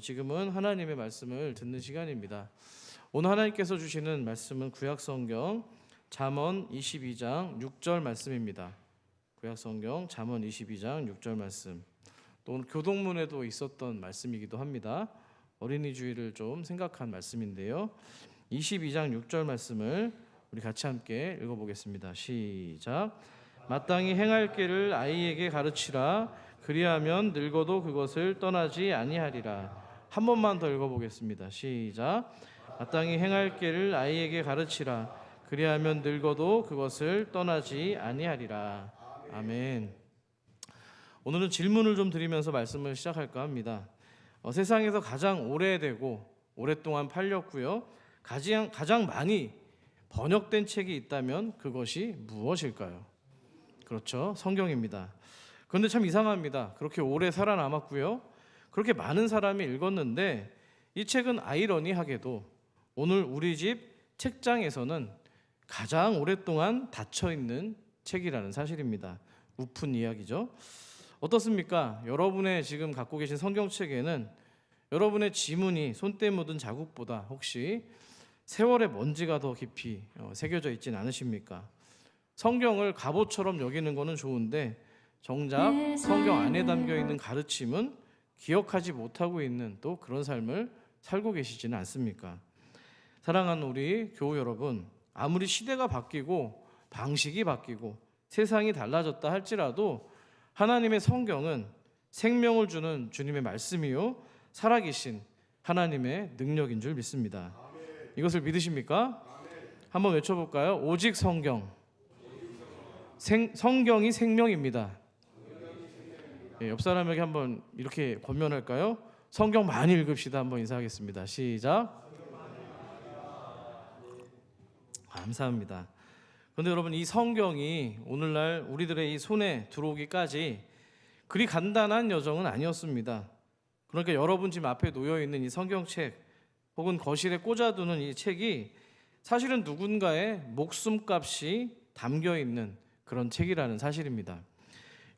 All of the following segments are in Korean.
지금은 하나님의 말씀을 듣는 시간입니다. 오늘 하나님께서 주시는 말씀은 구약성경 잠언 22장 6절 말씀입니다. 구약성경 잠언 22장 6절 말씀. 또 오늘 교동문에도 있었던 말씀이기도 합니다. 어린이 주일을 좀 생각한 말씀인데요. 22장 6절 말씀을 우리 같이 함께 읽어보겠습니다. 시작. 마땅히 행할 길을 아이에게 가르치라. 그리하면 늙어도 그것을 떠나지 아니하리라. 한 번만 더 읽어보겠습니다. 시작. 마땅히 행할 길을 아이에게 가르치라. 그리하면 늙어도 그것을 떠나지 아니하리라. 아멘. 오늘은 질문을 좀 드리면서 말씀을 시작할까 합니다. 세상에서 가장 오래되고 오랫동안 팔렸고요, 가장 많이 번역된 책이 있다면 그것이 무엇일까요? 그렇죠, 성경입니다. 그런데 참 이상합니다. 그렇게 오래 살아남았고요, 그렇게 많은 사람이 읽었는데 이 책은 아이러니하게도 오늘 우리 집 책장에서는 가장 오랫동안 닫혀있는 책이라는 사실입니다. 우픈 이야기죠. 어떻습니까? 여러분의 지금 갖고 계신 성경책에는 여러분의 지문이 손때 묻은 자국보다 혹시 세월의 먼지가 더 깊이 새겨져 있진 않으십니까? 성경을 갑옷처럼 여기는 거는 좋은데 정작 성경 안에 담겨있는 가르침은 기억하지 못하고 있는 또 그런 삶을 살고 계시지는 않습니까? 사랑하는 우리 교우 여러분, 아무리 시대가 바뀌고 방식이 바뀌고 세상이 달라졌다 할지라도 하나님의 성경은 생명을 주는 주님의 말씀이요 살아계신 하나님의 능력인 줄 믿습니다. 이것을 믿으십니까? 한번 외쳐볼까요? 오직 성경. 성경이 생명입니다. 옆 사람에게 한번 이렇게 권면할까요? 성경 많이 읽읍시다. 한번 인사하겠습니다. 시작. 감사합니다. 그런데 여러분, 이 성경이 오늘날 우리들의 이 손에 들어오기까지 그리 간단한 여정은 아니었습니다. 그러니까 여러분 지금 앞에 놓여있는 이 성경책 혹은 거실에 꽂아두는 이 책이 사실은 누군가의 목숨값이 담겨있는 그런 책이라는 사실입니다.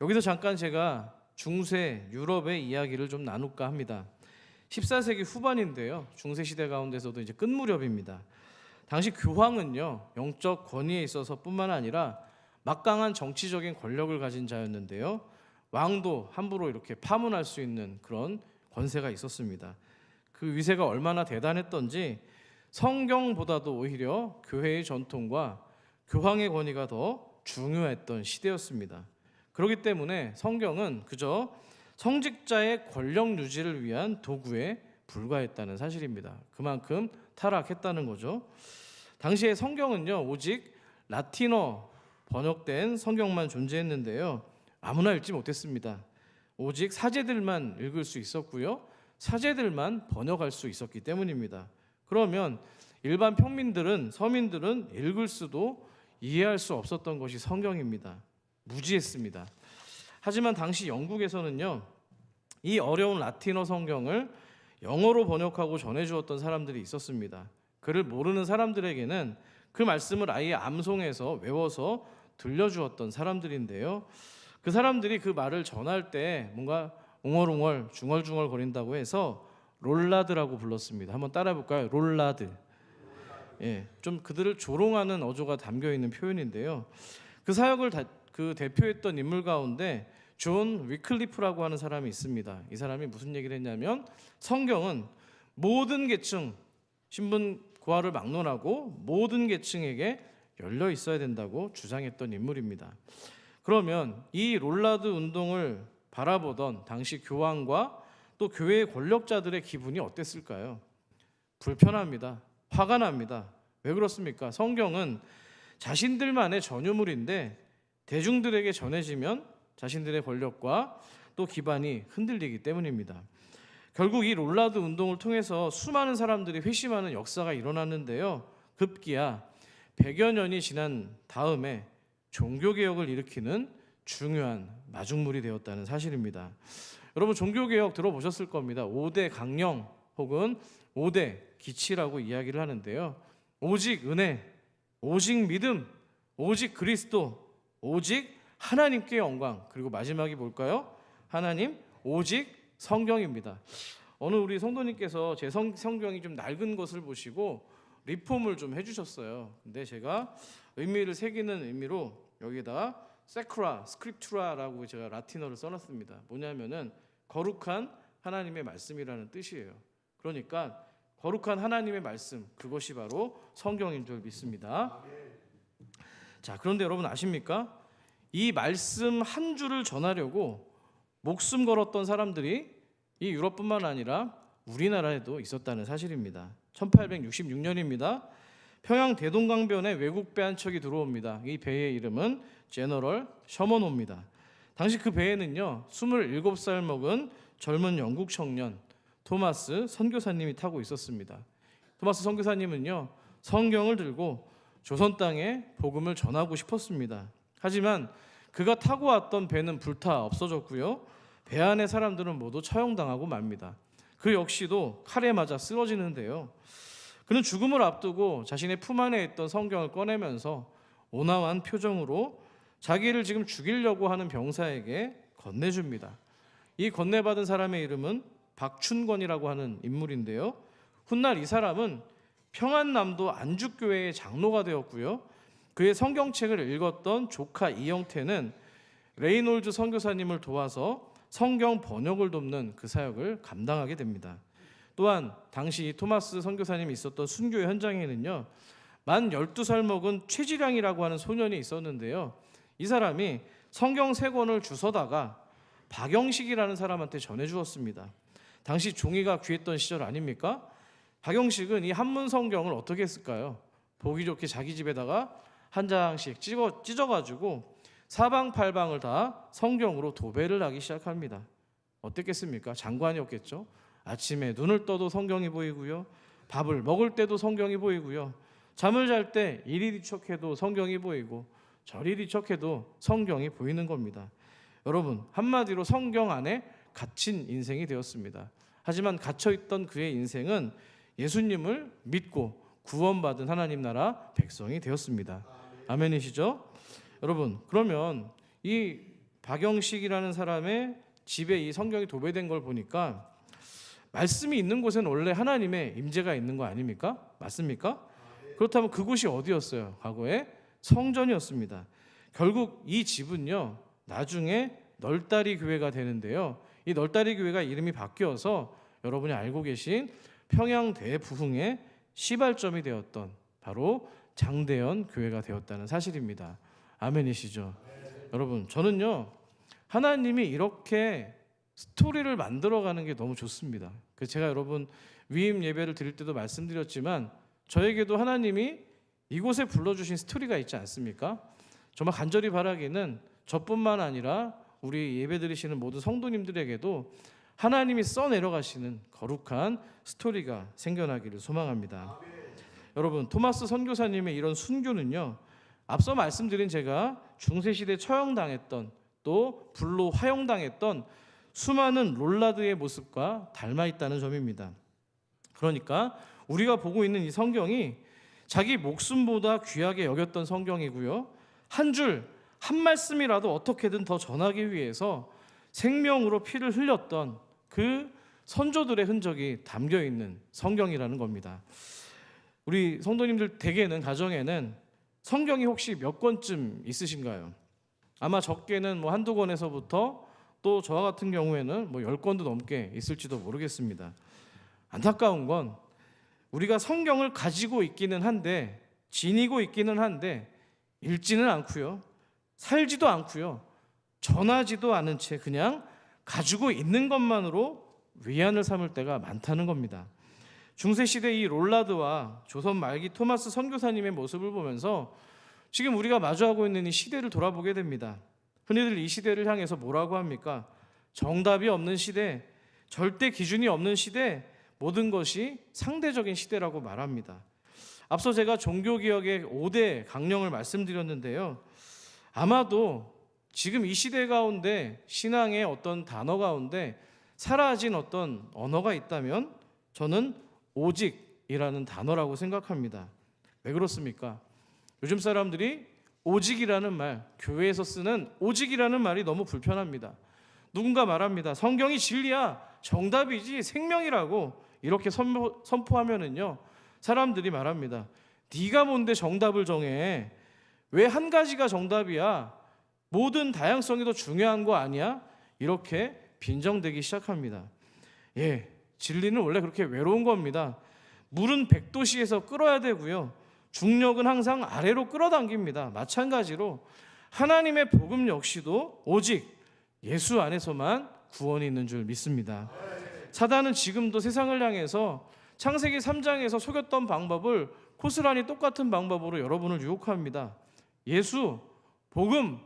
여기서 잠깐 제가 중세 유럽의 이야기를 좀 나눌까 합니다. 14세기 후반인데요, 중세시대 가운데서도 이제 끝 무렵입니다. 당시 교황은요, 영적 권위에 있어서 뿐만 아니라 막강한 정치적인 권력을 가진 자였는데요, 왕도 함부로 이렇게 파문할 수 있는 그런 권세가 있었습니다. 그 위세가 얼마나 대단했던지 성경보다도 오히려 교회의 전통과 교황의 권위가 더 중요했던 시대였습니다. 그렇기 때문에 성경은 그저 성직자의 권력 유지를 위한 도구에 불과했다는 사실입니다. 그만큼 타락했다는 거죠. 당시에 성경은요, 오직 라틴어 번역된 성경만 존재했는데요, 아무나 읽지 못했습니다. 오직 사제들만 읽을 수 있었고요, 사제들만 번역할 수 있었기 때문입니다. 그러면 일반 평민들은, 서민들은 읽을 수도 이해할 수 없었던 것이 성경입니다. 무지했습니다. 하지만 당시 영국에서는요, 이 어려운 라틴어 성경을 영어로 번역하고 전해주었던 사람들이 있었습니다. 그를 모르는 사람들에게는 그 말씀을 아예 암송해서 외워서 들려주었던 사람들인데요, 그 사람들이 그 말을 전할 때 뭔가 웅얼웅얼 중얼중얼 거린다고 해서 롤라드라고 불렀습니다. 한번 따라해볼까요? 롤라드. 좀 그들을 조롱하는 어조가 담겨있는 표현인데요, 그 사역을 대표했던 인물 가운데 존 위클리프라고 하는 사람이 있습니다. 이 사람이 무슨 얘기를 했냐면 성경은 모든 계층, 신분 고하를 막론하고 모든 계층에게 열려 있어야 된다고 주장했던 인물입니다. 그러면 이 롤라드 운동을 바라보던 당시 교황과 또 교회의 권력자들의 기분이 어땠을까요? 불편합니다. 화가 납니다. 왜 그렇습니까? 성경은 자신들만의 전유물인데 대중들에게 전해지면 자신들의 권력과 또 기반이 흔들리기 때문입니다. 결국 이 롤라드 운동을 통해서 수많은 사람들이 회심하는 역사가 일어났는데요, 급기야 100여 년이 지난 다음에 종교개혁을 일으키는 중요한 마중물이 되었다는 사실입니다. 여러분, 종교개혁 들어보셨을 겁니다. 5대 강령 혹은 5대 기치라고 이야기를 하는데요, 오직 은혜, 오직 믿음, 오직 그리스도, 오직 하나님께 영광, 그리고 마지막이 뭘까요? 하나님, 오직 성경입니다. 어느 우리 성도님께서 제 성경이 좀 낡은 것을 보시고 리폼을 좀 해주셨어요. 근데 제가 의미를 새기는 의미로 여기에다가 세크라 스크립투라라고 제가 라틴어를 써놨습니다. 뭐냐면은 거룩한 하나님의 말씀이라는 뜻이에요. 그러니까 거룩한 하나님의 말씀, 그것이 바로 성경인 줄 믿습니다. 자, 그런데 여러분 아십니까? 이 말씀 한 줄을 전하려고 목숨 걸었던 사람들이 이 유럽뿐만 아니라 우리나라에도 있었다는 사실입니다. 1866년입니다. 평양 대동강변에 외국 배 한 척이 들어옵니다. 이 배의 이름은 제너럴 셔먼호입니다. 당시 그 배에는요 27살 먹은 젊은 영국 청년 토마스 선교사님이 타고 있었습니다. 토마스 선교사님은요 성경을 들고 조선 땅에 복음을 전하고 싶었습니다. 하지만 그가 타고 왔던 배는 불타 없어졌고요, 배 안의 사람들은 모두 처형당하고 맙니다. 그 역시도 칼에 맞아 쓰러지는데요, 그는 죽음을 앞두고 자신의 품 안에 있던 성경을 꺼내면서 온화한 표정으로 자기를 지금 죽이려고 하는 병사에게 건네줍니다. 이 건네받은 사람의 이름은 박춘권이라고 하는 인물인데요, 훗날 이 사람은 평안남도 안죽교회의 장로가 되었고요, 그의 성경책을 읽었던 조카 이영태는 레이놀즈 선교사님을 도와서 성경 번역을 돕는 그 사역을 감당하게 됩니다. 또한 당시 토마스 선교사님이 있었던 순교의 현장에는요 만 12살 먹은 최지량이라고 하는 소년이 있었는데요, 이 사람이 성경 3권을 주워다가 박영식이라는 사람한테 전해주었습니다. 당시 종이가 귀했던 시절 아닙니까? 박영식은 이 한문 성경을 어떻게 했을까요? 보기 좋게 자기 집에다가 한 장씩 찢어가지고 사방팔방을 다 성경으로 도배를 하기 시작합니다. 어땠겠습니까? 장관이었겠죠. 아침에 눈을 떠도 성경이 보이고요, 밥을 먹을 때도 성경이 보이고요, 잠을 잘 때 이리 뒤척해도 성경이 보이고 저리 뒤척해도 성경이 보이는 겁니다. 여러분, 한마디로 성경 안에 갇힌 인생이 되었습니다. 하지만 갇혀있던 그의 인생은 예수님을 믿고 구원받은 하나님 나라 백성이 되었습니다. 아멘이시죠? 여러분, 그러면 이 박영식이라는 사람의 집에 이 성경이 도배된 걸 보니까 말씀이 있는 곳에는 원래 하나님의 임재가 있는 거 아닙니까? 맞습니까? 그렇다면 그곳이 어디였어요? 과거에 성전이었습니다. 결국 이 집은요 나중에 널다리 교회가 되는데요, 이 널다리 교회가 이름이 바뀌어서 여러분이 알고 계신 평양 대부흥의 시발점이 되었던 바로 장대현 교회가 되었다는 사실입니다. 아멘이시죠? 여러분, 저는요 하나님이 이렇게 스토리를 만들어가는 게 너무 좋습니다. 그래서 제가 여러분 위임 예배를 드릴 때도 말씀드렸지만 저에게도 하나님이 이곳에 불러주신 스토리가 있지 않습니까? 정말 간절히 바라기는 저뿐만 아니라 우리 예배 드리시는 모든 성도님들에게도 하나님이 써내려가시는 거룩한 스토리가 생겨나기를 소망합니다. 여러분, 토마스 선교사님의 이런 순교는요 앞서 말씀드린 제가 중세시대 처형당했던 또 불로 화형당했던 수많은 롤라드의 모습과 닮아있다는 점입니다. 그러니까 우리가 보고 있는 이 성경이 자기 목숨보다 귀하게 여겼던 성경이고요, 한 줄, 한 말씀이라도 어떻게든 더 전하기 위해서 생명으로 피를 흘렸던 그 선조들의 흔적이 담겨있는 성경이라는 겁니다. 우리 성도님들 댁에는, 가정에는 성경이 혹시 몇 권쯤 있으신가요? 아마 적게는 뭐 한두 권에서부터 또 저와 같은 경우에는 뭐 10권도 넘게 있을지도 모르겠습니다. 안타까운 건 우리가 성경을 가지고 있기는 한데, 지니고 있기는 한데 읽지는 않고요, 살지도 않고요, 전하지도 않은 채 그냥 가지고 있는 것만으로 위안을 삼을 때가 많다는 겁니다. 중세시대 이 롤라드와 조선 말기 토마스 선교사님의 모습을 보면서 지금 우리가 마주하고 있는 이 시대를 돌아보게 됩니다. 흔히들 이 시대를 향해서 뭐라고 합니까? 정답이 없는 시대, 절대 기준이 없는 시대, 모든 것이 상대적인 시대라고 말합니다. 앞서 제가 종교개혁의 5대 강령을 말씀드렸는데요, 아마도 지금 이 시대 가운데 신앙의 어떤 단어 가운데 사라진 어떤 언어가 있다면 저는 오직이라는 단어라고 생각합니다. 왜 그렇습니까? 요즘 사람들이 오직이라는 말, 교회에서 쓰는 오직이라는 말이 너무 불편합니다. 누군가 말합니다. 성경이 진리야. 정답이지 생명이라고 이렇게 선포하면은요, 사람들이 말합니다. 네가 뭔데 정답을 정해? 왜 한 가지가 정답이야? 모든 다양성이 더 중요한 거 아니야? 이렇게 빈정대기 시작합니다. 예, 진리는 원래 그렇게 외로운 겁니다. 물은 100도씨에서 끓어야 되고요, 중력은 항상 아래로 끌어당깁니다. 마찬가지로 하나님의 복음 역시도 오직 예수 안에서만 구원이 있는 줄 믿습니다. 사단은 지금도 세상을 향해서 창세기 3장에서 속였던 방법을 고스란히 똑같은 방법으로 여러분을 유혹합니다. 예수, 복음,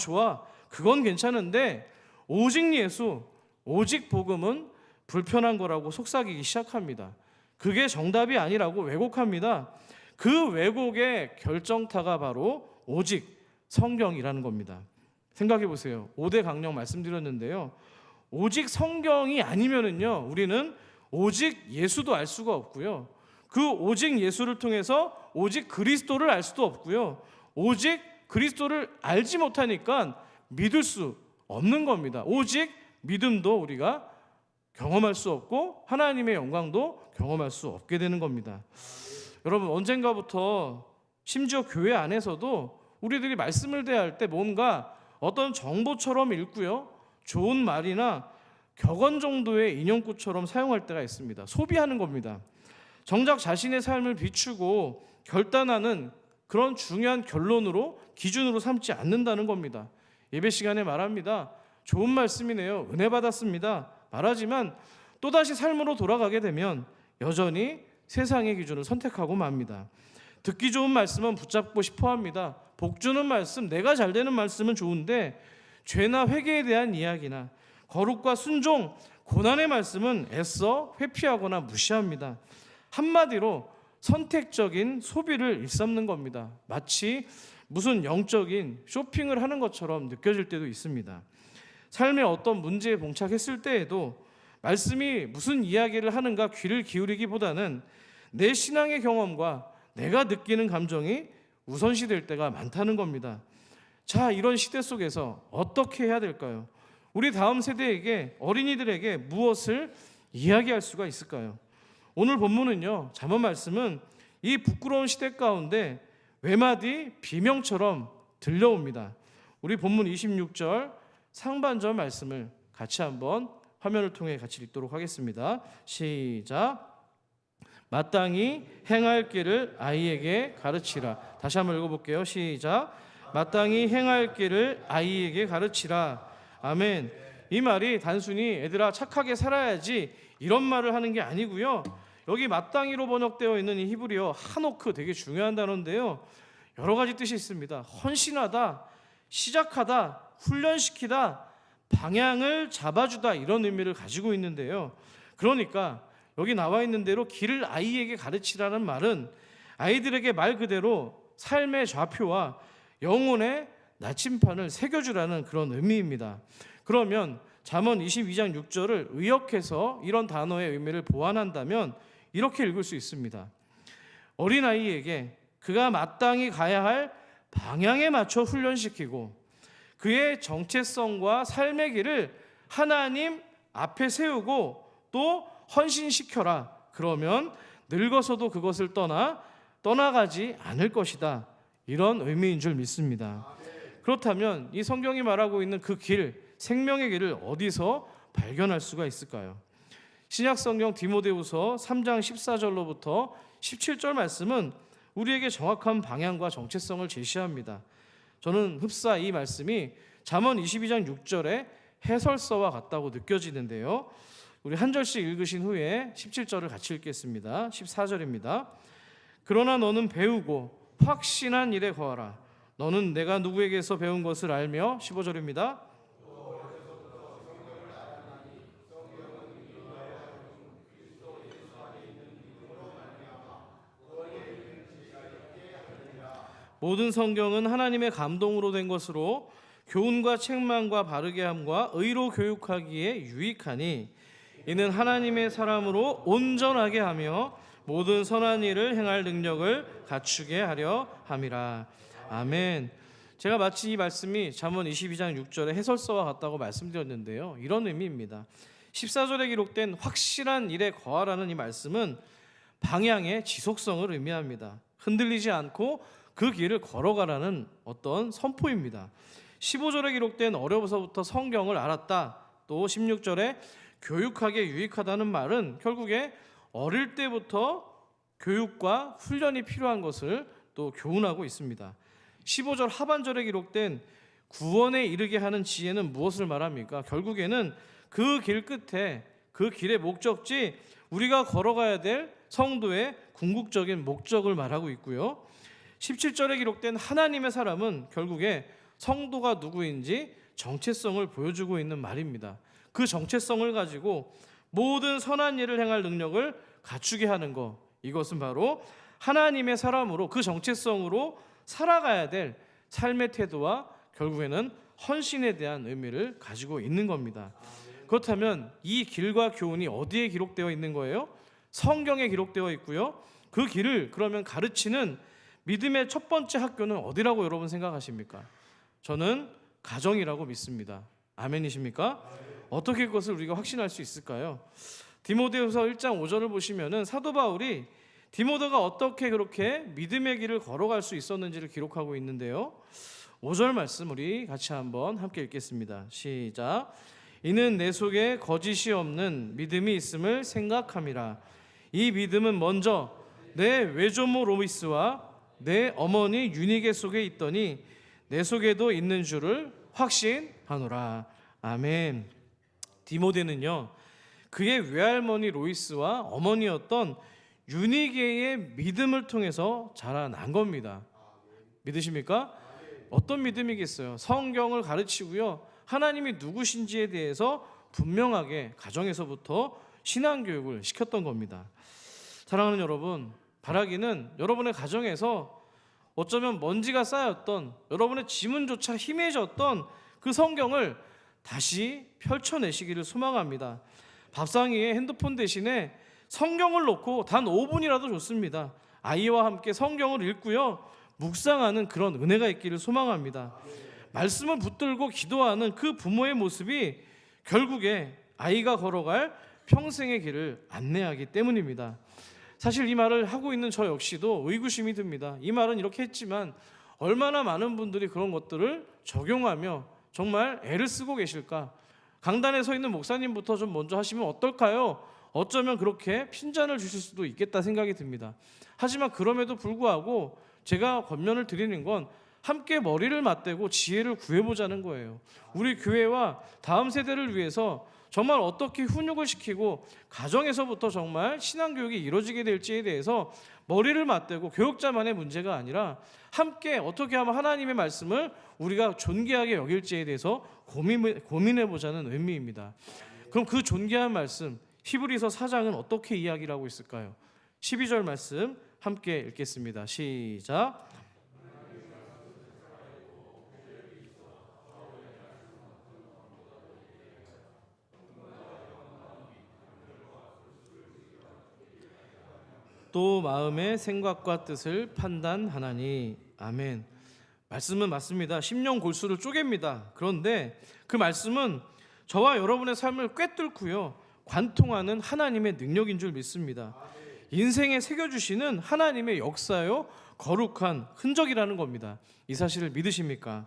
좋아, 그건 괜찮은데 오직 예수, 오직 복음은 불편한 거라고 속삭이기 시작합니다. 그게 정답이 아니라고 왜곡합니다. 그 왜곡의 결정타가 바로 오직 성경이라는 겁니다. 생각해 보세요. 5대 강령 말씀드렸는데요, 오직 성경이 아니면은요, 우리는 오직 예수도 알 수가 없고요, 그 오직 예수를 통해서 오직 그리스도를 알 수도 없고요, 오직 그리스도를 알지 못하니까 믿을 수 없는 겁니다. 오직 믿음도 우리가 경험할 수 없고 하나님의 영광도 경험할 수 없게 되는 겁니다. 여러분, 언젠가부터 심지어 교회 안에서도 우리들이 말씀을 대할 때 뭔가 어떤 정보처럼 읽고요, 좋은 말이나 격언 정도의 인용구처럼 사용할 때가 있습니다. 소비하는 겁니다. 정작 자신의 삶을 비추고 결단하는 그런 중요한 결론으로, 기준으로 삼지 않는다는 겁니다. 예배 시간에 말합니다. 좋은 말씀이네요, 은혜 받았습니다 말하지만 또다시 삶으로 돌아가게 되면 여전히 세상의 기준을 선택하고 맙니다. 듣기 좋은 말씀은 붙잡고 싶어 합니다. 복 주는 말씀, 내가 잘 되는 말씀은 좋은데 죄나 회개에 대한 이야기나 거룩과 순종, 고난의 말씀은 애써 회피하거나 무시합니다. 한마디로 선택적인 소비를 일삼는 겁니다. 마치 무슨 영적인 쇼핑을 하는 것처럼 느껴질 때도 있습니다. 삶의 어떤 문제에 봉착했을 때에도 말씀이 무슨 이야기를 하는가 귀를 기울이기보다는 내 신앙의 경험과 내가 느끼는 감정이 우선시될 때가 많다는 겁니다. 자, 이런 시대 속에서 어떻게 해야 될까요? 우리 다음 세대에게, 어린이들에게 무엇을 이야기할 수가 있을까요? 오늘 본문은요, 잠언 말씀은 이 부끄러운 시대 가운데 외마디 비명처럼 들려옵니다. 우리 본문 26절 상반절 말씀을 같이 한번 화면을 통해 같이 읽도록 하겠습니다. 시작. 마땅히 행할 길을 아이에게 가르치라. 다시 한번 읽어볼게요. 시작. 마땅히 행할 길을 아이에게 가르치라. 아멘. 이 말이 단순히 애들아 착하게 살아야지 이런 말을 하는 게 아니고요, 여기 마땅히로 번역되어 있는 이 히브리어 하노크, 되게 중요한 단어인데요, 여러 가지 뜻이 있습니다. 헌신하다, 시작하다, 훈련시키다, 방향을 잡아주다, 이런 의미를 가지고 있는데요, 그러니까 여기 나와 있는 대로 길을 아이에게 가르치라는 말은 아이들에게 말 그대로 삶의 좌표와 영혼의 나침판을 새겨주라는 그런 의미입니다. 그러면 잠언 22장 6절을 의역해서 이런 단어의 의미를 보완한다면 이렇게 읽을 수 있습니다. 어린아이에게 그가 마땅히 가야 할 방향에 맞춰 훈련시키고 그의 정체성과 삶의 길을 하나님 앞에 세우고 또 헌신시켜라. 그러면 늙어서도 그것을 떠나가지 않을 것이다. 이런 의미인 줄 믿습니다. 그렇다면 이 성경이 말하고 있는 그 길, 생명의 길을 어디서 발견할 수가 있을까요? 신약성경 디모데후서 3장 14절로부터 17절 말씀은 우리에게 정확한 방향과 정체성을 제시합니다. 저는 흡사 이 말씀이 잠언 22장 6절의 해설서와 같다고 느껴지는데요, 우리 한 절씩 읽으신 후에 17절을 같이 읽겠습니다. 14절입니다. 그러나 너는 배우고 확신한 일에 거하라. 너는 내가 누구에게서 배운 것을 알며. 15절입니다. 모든 성경은 하나님의 감동으로 된 것으로 교훈과 책망과 바르게 함과 의로 교육하기에 유익하니 이는 하나님의 사람으로 온전하게 하며 모든 선한 일을 행할 능력을 갖추게 하려 함이라. 아멘. 제가 마치 이 말씀이 잠언 22장 6절의 해설서와 같다고 말씀드렸는데요, 이런 의미입니다. 14절에 기록된 확실한 일에 거하라는 이 말씀은 방향의 지속성을 의미합니다. 흔들리지 않고 그 길을 걸어가라는 어떤 선포입니다. 15절에 기록된 어려서부터 성경을 알았다, 또 16절에 교육하게 유익하다는 말은 결국에 어릴 때부터 교육과 훈련이 필요한 것을 또 교훈하고 있습니다. 15절 하반절에 기록된 구원에 이르게 하는 지혜는 무엇을 말합니까? 결국에는 그 길 끝에, 그 길의 목적지, 우리가 걸어가야 될 성도의 궁극적인 목적을 말하고 있고요. 17절에 기록된 하나님의 사람은 결국에 성도가 누구인지 정체성을 보여주고 있는 말입니다. 그 정체성을 가지고 모든 선한 일을 행할 능력을 갖추게 하는 것, 이것은 바로 하나님의 사람으로 그 정체성으로 살아가야 될 삶의 태도와 결국에는 헌신에 대한 의미를 가지고 있는 겁니다. 그렇다면 이 길과 교훈이 어디에 기록되어 있는 거예요? 성경에 기록되어 있고요. 그 길을 그러면 가르치는 믿음의 첫 번째 학교는 어디라고 여러분 생각하십니까? 저는 가정이라고 믿습니다. 아멘이십니까? 어떻게 그것을 우리가 확신할 수 있을까요? 디모데후서 1장 5절을 보시면은 사도 바울이 디모데가 어떻게 그렇게 믿음의 길을 걸어갈 수 있었는지를 기록하고 있는데요. 5절 말씀 우리 같이 한번 함께 읽겠습니다. 시작. 이는 내 속에 거짓이 없는 믿음이 있음을 생각함이라. 이 믿음은 먼저 내 외조모 로이스와 내 어머니 유니게 속에 있더니 내 속에도 있는 줄을 확신하노라. 아멘. 디모데는요, 그의 외할머니 로이스와 어머니였던 유니게의 믿음을 통해서 자라난 겁니다. 믿으십니까? 어떤 믿음이겠어요? 성경을 가르치고요, 하나님이 누구신지에 대해서 분명하게 가정에서부터 신앙교육을 시켰던 겁니다. 사랑하는 여러분, 바라기는 여러분의 가정에서 어쩌면 먼지가 쌓였던, 여러분의 지문조차 희미해졌던 그 성경을 다시 펼쳐내시기를 소망합니다. 밥상 위에 핸드폰 대신에 성경을 놓고 단 5분이라도 좋습니다. 아이와 함께 성경을 읽고요, 묵상하는 그런 은혜가 있기를 소망합니다. 말씀을 붙들고 기도하는 그 부모의 모습이 결국에 아이가 걸어갈 평생의 길을 안내하기 때문입니다. 사실 이 말을 하고 있는 저 역시도 의구심이 듭니다. 이 말은 이렇게 했지만 얼마나 많은 분들이 그런 것들을 적용하며 정말 애를 쓰고 계실까? 강단에 서 있는 목사님부터 좀 먼저 하시면 어떨까요? 어쩌면 그렇게 핀잔을 주실 수도 있겠다 생각이 듭니다. 하지만 그럼에도 불구하고 제가 권면을 드리는 건 함께 머리를 맞대고 지혜를 구해보자는 거예요. 우리 교회와 다음 세대를 위해서 정말 어떻게 훈육을 시키고 가정에서부터 정말 신앙교육이 이루어지게 될지에 대해서 머리를 맞대고, 교육자만의 문제가 아니라 함께 어떻게 하면 하나님의 말씀을 우리가 존귀하게 여길지에 대해서 고민해보자는 의미입니다. 그럼 그 존귀한 말씀, 히브리서 4장은 어떻게 이야기를 하고 있을까요? 12절 말씀 함께 읽겠습니다. 시작. 또 마음의 생각과 뜻을 판단하나니. 아멘. 말씀은 맞습니다. 심령 골수를 쪼갭니다. 그런데 그 말씀은 저와 여러분의 삶을 꿰뚫고요, 관통하는 하나님의 능력인 줄 믿습니다. 인생에 새겨주시는 하나님의 역사요, 거룩한 흔적이라는 겁니다. 이 사실을 믿으십니까?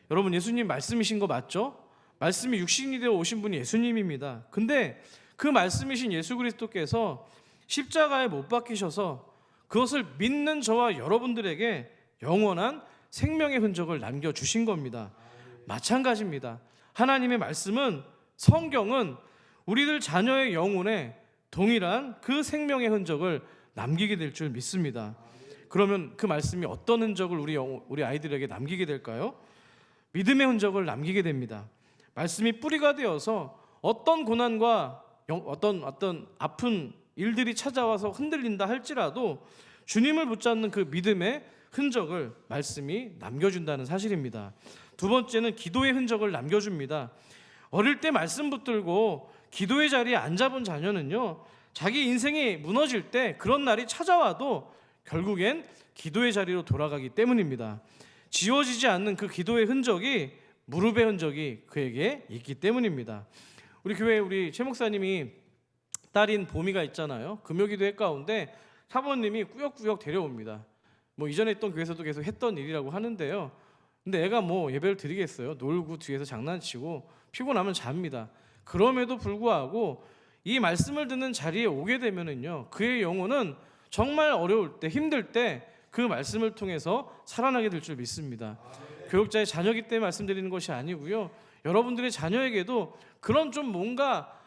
여러분, 예수님 말씀이신 거 맞죠? 말씀이 육신이 되어 오신 분이 예수님입니다. 근데 그 말씀이신 예수 그리스도께서 십자가에 못 박히셔서 그것을 믿는 저와 여러분들에게 영원한 생명의 흔적을 남겨주신 겁니다. 마찬가지입니다. 하나님의 말씀은, 성경은 우리들 자녀의 영혼에 동일한 그 생명의 흔적을 남기게 될 줄 믿습니다. 그러면 그 말씀이 어떤 흔적을 우리 아이들에게 남기게 될까요? 믿음의 흔적을 남기게 됩니다. 말씀이 뿌리가 되어서 어떤 고난과 어떤 아픈 일들이 찾아와서 흔들린다 할지라도 주님을 붙잡는 그 믿음의 흔적을 말씀이 남겨준다는 사실입니다. 두 번째는 기도의 흔적을 남겨줍니다. 어릴 때 말씀 붙들고 기도의 자리에 앉아본 자녀는요, 자기 인생이 무너질 때 그런 날이 찾아와도 결국엔 기도의 자리로 돌아가기 때문입니다. 지워지지 않는 그 기도의 흔적이, 무릎의 흔적이 그에게 있기 때문입니다. 우리 교회 우리 최 목사님이 딸인 보미가 있잖아요. 금요기도회 가운데 사모님이 꾸역꾸역 데려옵니다. 뭐 이전에 있던 교회에서도 계속 했던 일이라고 하는데요. 근데 애가 뭐 예배를 드리겠어요? 놀고 뒤에서 장난치고 피곤하면 잡니다. 그럼에도 불구하고 이 말씀을 듣는 자리에 오게 되면은요, 그의 영혼은 정말 어려울 때, 힘들 때 그 말씀을 통해서 살아나게 될 줄 믿습니다. 교육자의 자녀기 때문에 말씀드리는 것이 아니고요, 여러분들의 자녀에게도 그런 좀 뭔가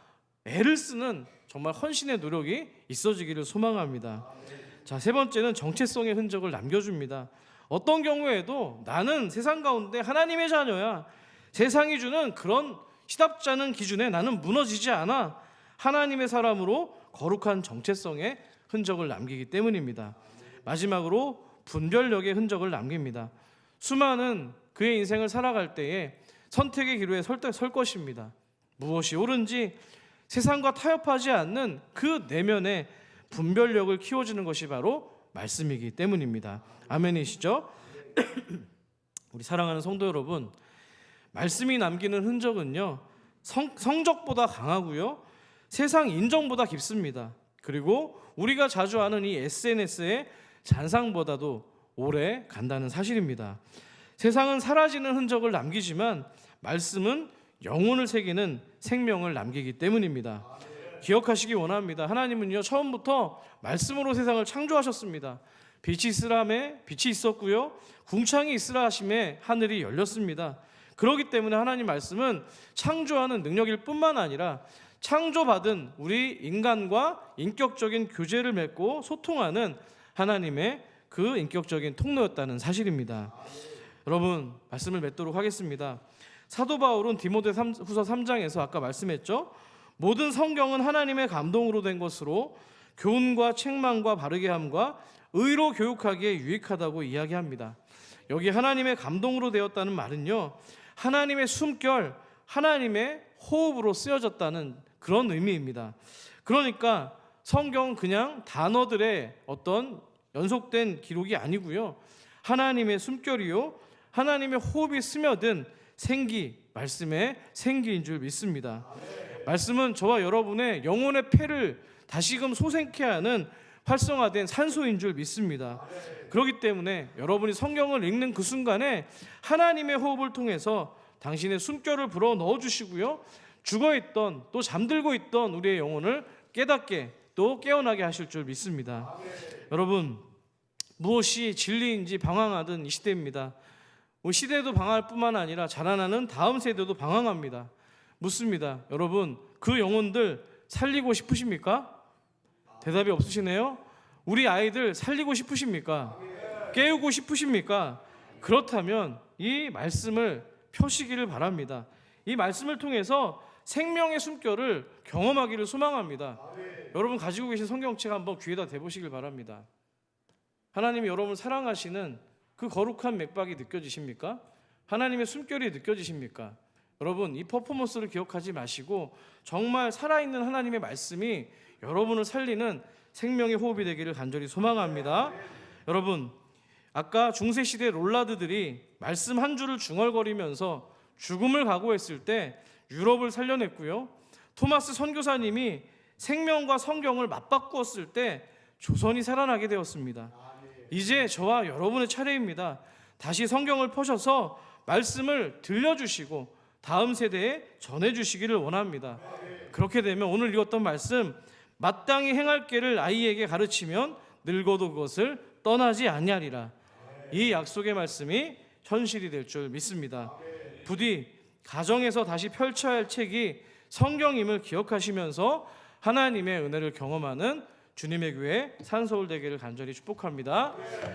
애를 쓰는 정말 헌신의 노력이 있어지기를 소망합니다. 자, 세 번째는 정체성의 흔적을 남겨줍니다. 어떤 경우에도 나는 세상 가운데 하나님의 자녀야, 세상이 주는 그런 시답지 않은 기준에 나는 무너지지 않아, 하나님의 사람으로 거룩한 정체성의 흔적을 남기기 때문입니다. 마지막으로 분별력의 흔적을 남깁니다. 수많은 그의 인생을 살아갈 때에 선택의 기로에 설 것입니다. 무엇이 옳은지 세상과 타협하지 않는 그 내면의 분별력을 키워주는 것이 바로 말씀이기 때문입니다. 아멘이시죠? 우리 사랑하는 성도 여러분, 말씀이 남기는 흔적은요, 성적보다 강하고요, 세상 인정보다 깊습니다. 그리고 우리가 자주 하는 이 SNS의 잔상보다도 오래 간다는 사실입니다. 세상은 사라지는 흔적을 남기지만 말씀은 영혼을 새기는 생명을 남기기 때문입니다. 기억하시기 원합니다. 하나님은요, 처음부터 말씀으로 세상을 창조하셨습니다. 빛이 있으라 하매 빛이 있었고요, 궁창이 있으라 하심에 하늘이 열렸습니다. 그렇기 때문에 하나님 말씀은 창조하는 능력일 뿐만 아니라 창조받은 우리 인간과 인격적인 교제를 맺고 소통하는 하나님의 그 인격적인 통로였다는 사실입니다. 여러분, 말씀을 맺도록 하겠습니다. 사도 바울은 디모데후서 3장에서 아까 말씀했죠, 모든 성경은 하나님의 감동으로 된 것으로 교훈과 책망과 바르게 함과 의로 교육하기에 유익하다고 이야기합니다. 여기 하나님의 감동으로 되었다는 말은요, 하나님의 숨결, 하나님의 호흡으로 쓰여졌다는 그런 의미입니다. 그러니까 성경은 그냥 단어들의 어떤 연속된 기록이 아니고요, 하나님의 숨결이요, 하나님의 호흡이 스며든 생기, 말씀의 생기인 줄 믿습니다. 말씀은 저와 여러분의 영혼의 폐를 다시금 소생케 하는 활성화된 산소인 줄 믿습니다. 그렇기 때문에 여러분이 성경을 읽는 그 순간에 하나님의 호흡을 통해서 당신의 숨결을 불어 넣어주시고요, 죽어있던 또 잠들고 있던 우리의 영혼을 깨닫게 또 깨어나게 하실 줄 믿습니다. 여러분, 무엇이 진리인지 방황하던 이 시대입니다. 시대도 방황할 뿐만 아니라 자라나는 다음 세대도 방황합니다. 묻습니다. 여러분, 그 영혼들 살리고 싶으십니까? 대답이 없으시네요. 우리 아이들 살리고 싶으십니까? 깨우고 싶으십니까? 그렇다면 이 말씀을 펴시기를 바랍니다. 이 말씀을 통해서 생명의 숨결을 경험하기를 소망합니다. 여러분 가지고 계신 성경책 한번 귀에다 대보시길 바랍니다. 하나님이 여러분을 사랑하시는 그 거룩한 맥박이 느껴지십니까? 하나님의 숨결이 느껴지십니까? 여러분, 이 퍼포먼스를 기억하지 마시고 정말 살아있는 하나님의 말씀이 여러분을 살리는 생명의 호흡이 되기를 간절히 소망합니다. 여러분, 아까 중세시대 롤라드들이 말씀 한 줄을 중얼거리면서 죽음을 각오했을 때 유럽을 살려냈고요, 토마스 선교사님이 생명과 성경을 맞바꾸었을 때 조선이 살아나게 되었습니다. 이제 저와 여러분의 차례입니다. 다시 성경을 펴셔서 말씀을 들려주시고 다음 세대에 전해주시기를 원합니다. 그렇게 되면 오늘 읽었던 말씀, 마땅히 행할 길을 아이에게 가르치면 늙어도 그것을 떠나지 아니하리라, 이 약속의 말씀이 현실이 될 줄 믿습니다. 부디 가정에서 다시 펼쳐야 할 책이 성경임을 기억하시면서 하나님의 은혜를 경험하는 주님의 교회 산서울대교를 간절히 축복합니다.